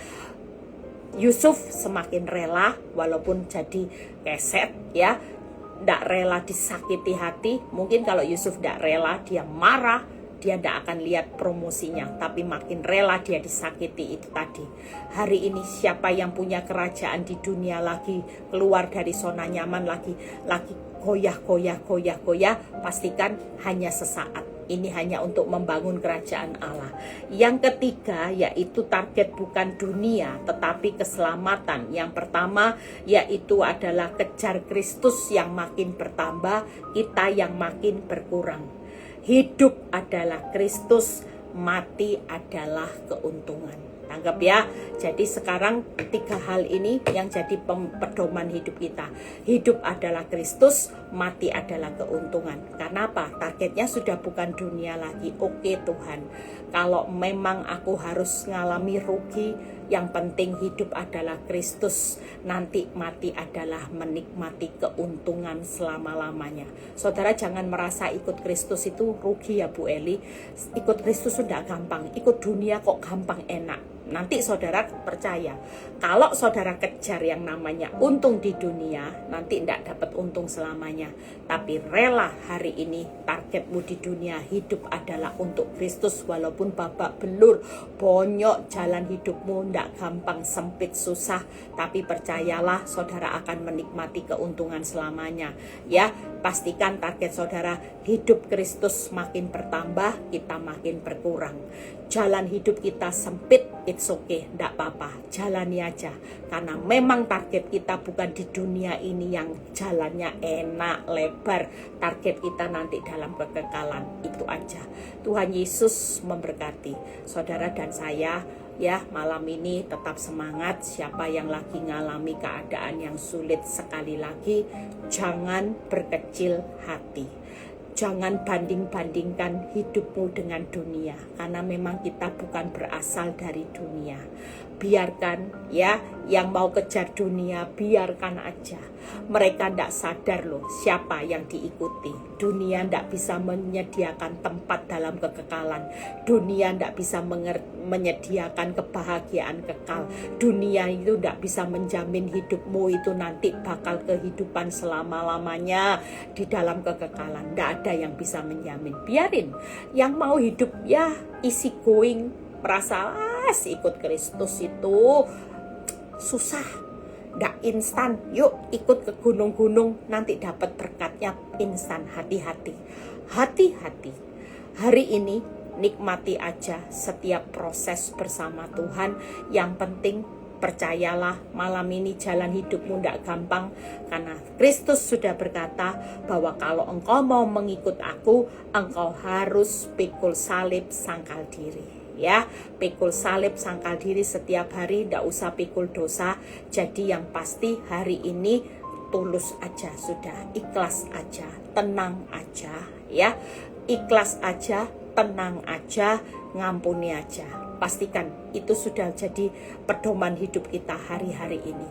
Yusuf semakin rela walaupun jadi keset ya, tidak rela disakiti hati. Mungkin kalau Yusuf tidak rela, dia marah, dia tidak akan lihat promosinya. Tapi makin rela dia disakiti, itu tadi. Hari ini siapa yang punya kerajaan di dunia lagi keluar dari zona nyaman, lagi goyah, pastikan hanya sesaat. Ini hanya untuk membangun kerajaan Allah. Yang ketiga yaitu target bukan dunia tetapi keselamatan. Yang pertama yaitu adalah kejar Kristus yang makin bertambah, kita yang makin berkurang. Hidup adalah Kristus, mati adalah keuntungan. Tanggap ya. Jadi sekarang 3 hal ini yang jadi pedoman hidup kita. Hidup adalah Kristus, mati adalah keuntungan. Karena apa? Targetnya sudah bukan dunia lagi. Oke Tuhan, kalau memang aku harus ngalami rugi, yang penting hidup adalah Kristus. Nanti mati adalah menikmati keuntungan selama-lamanya. Saudara jangan merasa ikut Kristus itu rugi ya Bu Eli. Ikut Kristus sudah gampang, ikut dunia kok gampang enak. Nanti saudara percaya, kalau saudara kejar yang namanya untung di dunia, nanti tidak dapat untung selamanya. Tapi rela hari ini targetmu di dunia, hidup adalah untuk Kristus. Walaupun babak belur, bonyok jalan hidupmu, tidak gampang, sempit, susah, tapi percayalah saudara akan menikmati keuntungan selamanya. Ya, pastikan target saudara hidup Kristus makin bertambah, kita makin berkurang. Jalan hidup kita sempit, it's okay, tidak apa-apa, jalani aja. Karena memang target kita bukan di dunia ini yang jalannya enak, lebar. Target kita nanti dalam kekekalan, itu aja. Tuhan Yesus memberkati saudara dan saya. Ya, malam ini tetap semangat. Siapa yang lagi ngalami keadaan yang sulit, sekali lagi jangan berkecil hati. Jangan banding-bandingkan hidupmu dengan dunia, karena memang kita bukan berasal dari dunia. Biarkan ya, yang mau kejar dunia, biarkan aja. Mereka tidak sadar loh siapa yang diikuti. Dunia tidak bisa menyediakan tempat dalam kekekalan. Dunia tidak bisa menyediakan kebahagiaan kekal. Dunia itu tidak bisa menjamin hidupmu itu nanti bakal kehidupan selama-lamanya di dalam kekekalan. Tidak ada yang bisa menjamin. Biarin yang mau hidup ya easy going, merasa ikut Kristus itu susah. nggak instan. Yuk ikut ke gunung-gunung, nanti dapat berkatnya instan. Hati-hati, hati-hati. Hari ini nikmati aja setiap proses bersama Tuhan. Yang penting percayalah, malam ini jalan hidupmu tidak gampang, karena Kristus sudah berkata bahwa kalau engkau mau mengikut aku, engkau harus pikul salib, sangkal diri. Ya, pikul salib, sangkal diri setiap hari, tidak usah pikul dosa. Jadi yang pasti hari ini tulus aja sudah, ikhlas aja, tenang aja, ya, ikhlas aja, tenang aja, ngampuni aja. Pastikan itu sudah jadi pedoman hidup kita hari-hari ini.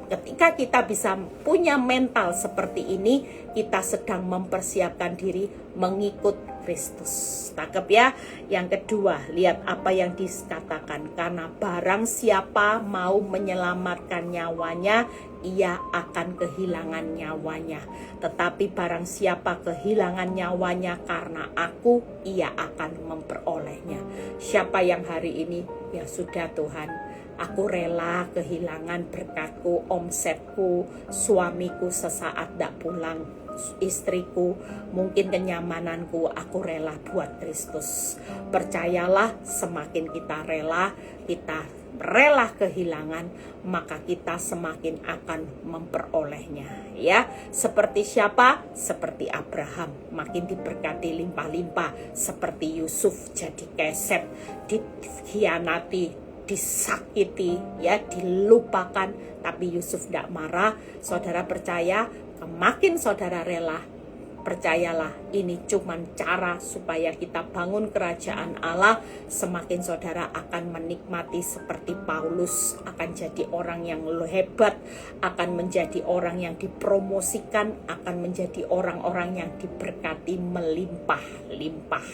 Ketika kita bisa punya mental seperti ini, kita sedang mempersiapkan diri mengikut Kristus. Tangkap ya. Yang kedua, lihat apa yang dikatakan. Karena barang siapa mau menyelamatkan nyawanya, ia akan kehilangan nyawanya. Tetapi barang siapa kehilangan nyawanya karena aku, ia akan memperolehnya. Siapa yang hari ini, ya sudah Tuhan, aku rela kehilangan berkatku, omsetku, suamiku sesaat tidak pulang, istriku, mungkin kenyamananku, aku rela buat Kristus. Percayalah, semakin kita rela kehilangan, maka kita semakin akan memperolehnya. Ya, seperti siapa? Seperti Abraham, makin diberkati limpah-limpah. Seperti Yusuf jadi kesep, dikhianati, disakiti, ya, dilupakan, tapi Yusuf tidak marah. Saudara percaya, makin saudara rela, percayalah, ini cuman cara supaya kita bangun kerajaan Allah. Semakin saudara akan menikmati seperti Paulus, akan jadi orang yang hebat, akan menjadi orang yang dipromosikan, akan menjadi orang-orang yang diberkati melimpah-limpah.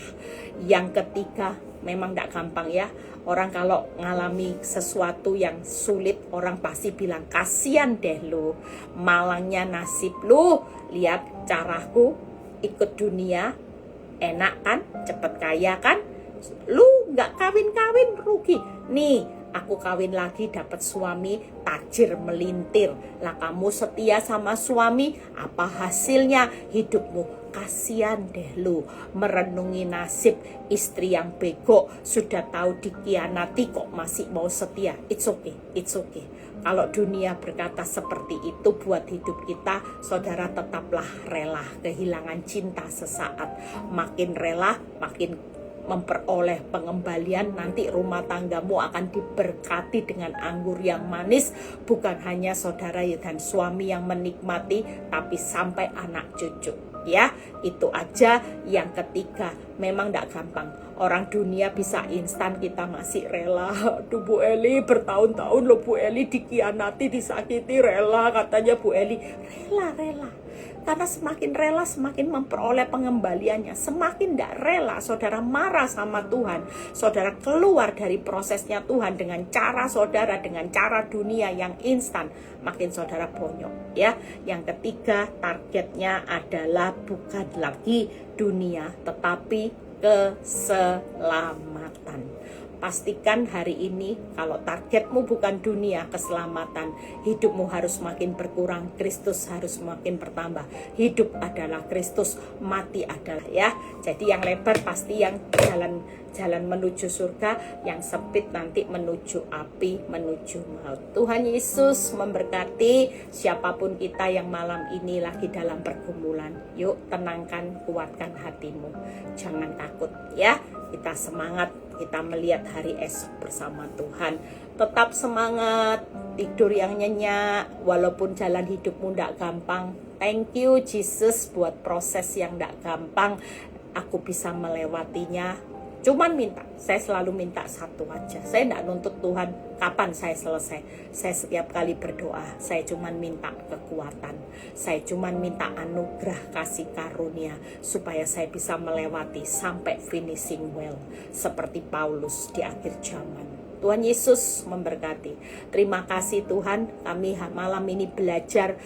Yang ketiga, memang tidak gampang ya. Orang kalau ngalami sesuatu yang sulit, orang pasti bilang, kasihan deh lu, malangnya nasib lu. Lihat caraku, ikut dunia, enak kan, cepet kaya kan. Lu gak kawin-kawin rugi. Nih, aku kawin lagi dapat suami tajir melintir. Lah kamu setia sama suami, apa hasilnya hidupmu? Kasihan deh lu, merenungi nasib istri yang bego, sudah tahu dikhianati kok masih mau setia. It's okay, it's okay. Kalau dunia berkata seperti itu buat hidup kita, saudara tetaplah rela kehilangan cinta sesaat. Makin rela, makin memperoleh pengembalian. Nanti rumah tanggamu akan diberkati dengan anggur yang manis. Bukan hanya saudara dan suami yang menikmati, tapi sampai anak cucu. Ya, itu aja. Yang ketiga, memang tidak gampang. Orang dunia bisa instan, kita masih rela. Aduh Bu Eli, bertahun-tahun loh Bu Eli dikhianati, disakiti, rela. Katanya Bu Eli, rela. Karena semakin rela, semakin memperoleh pengembaliannya. Semakin tidak rela, saudara marah sama Tuhan, saudara keluar dari prosesnya Tuhan dengan cara saudara, dengan cara dunia yang instan, makin saudara bonyok. Ya, yang ketiga, targetnya adalah bukan lagi dunia, tetapi keselamatan. Pastikan hari ini kalau targetmu bukan dunia, keselamatan, hidupmu harus makin berkurang, Kristus harus makin bertambah. Hidup adalah Kristus, mati adalah, ya. Jadi yang lebar pasti yang jalan menuju surga, yang sempit nanti menuju api, menuju maut. Tuhan Yesus memberkati siapapun kita yang malam ini lagi dalam pergumulan. Yuk tenangkan, kuatkan hatimu, jangan takut ya. Kita semangat, kita melihat hari esok bersama Tuhan. Tetap semangat, tidur yang nyenyak, walaupun jalan hidupmu tidak gampang. Thank you Jesus buat proses yang tidak gampang. Aku bisa melewatinya. Cuman minta, saya selalu minta satu aja. Saya tidak nuntut Tuhan kapan saya selesai. Saya setiap kali berdoa, saya cuman minta kekuatan. Saya cuman minta anugerah kasih karunia supaya saya bisa melewati sampai finishing well. Seperti Paulus di akhir zaman. Tuhan Yesus memberkati. Terima kasih Tuhan, kami malam ini belajar,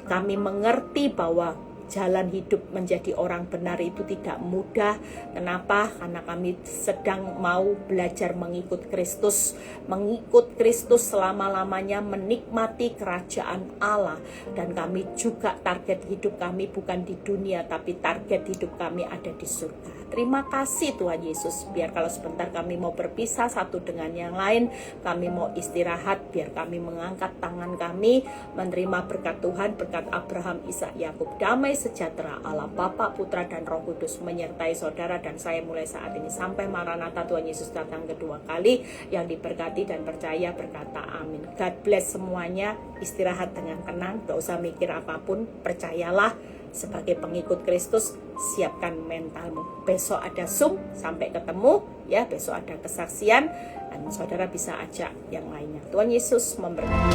kami mengerti bahwa jalan hidup menjadi orang benar itu tidak mudah. Kenapa? Karena kami sedang mau belajar mengikut Kristus selama-lamanya, menikmati kerajaan Allah. Dan kami juga target hidup kami bukan di dunia, tapi target hidup kami ada di surga. Terima kasih Tuhan Yesus. Biar kalau sebentar kami mau berpisah satu dengan yang lain, kami mau istirahat, biar kami mengangkat tangan kami, menerima berkat Tuhan, berkat Abraham, Ishak, Yakub. Damai sejahtera Allah Bapa, Putra, dan Roh Kudus menyertai saudara dan saya mulai saat ini sampai Maranatha Tuhan Yesus datang kedua kali. Yang diberkati dan percaya berkata amin. God bless semuanya. Istirahat dengan tenang, gak usah mikir apapun, percayalah. Sebagai pengikut Kristus, siapkan mentalmu. Besok ada Zoom, sampai ketemu ya. Besok ada kesaksian dan saudara bisa ajak yang lainnya. Tuhan Yesus memberkati.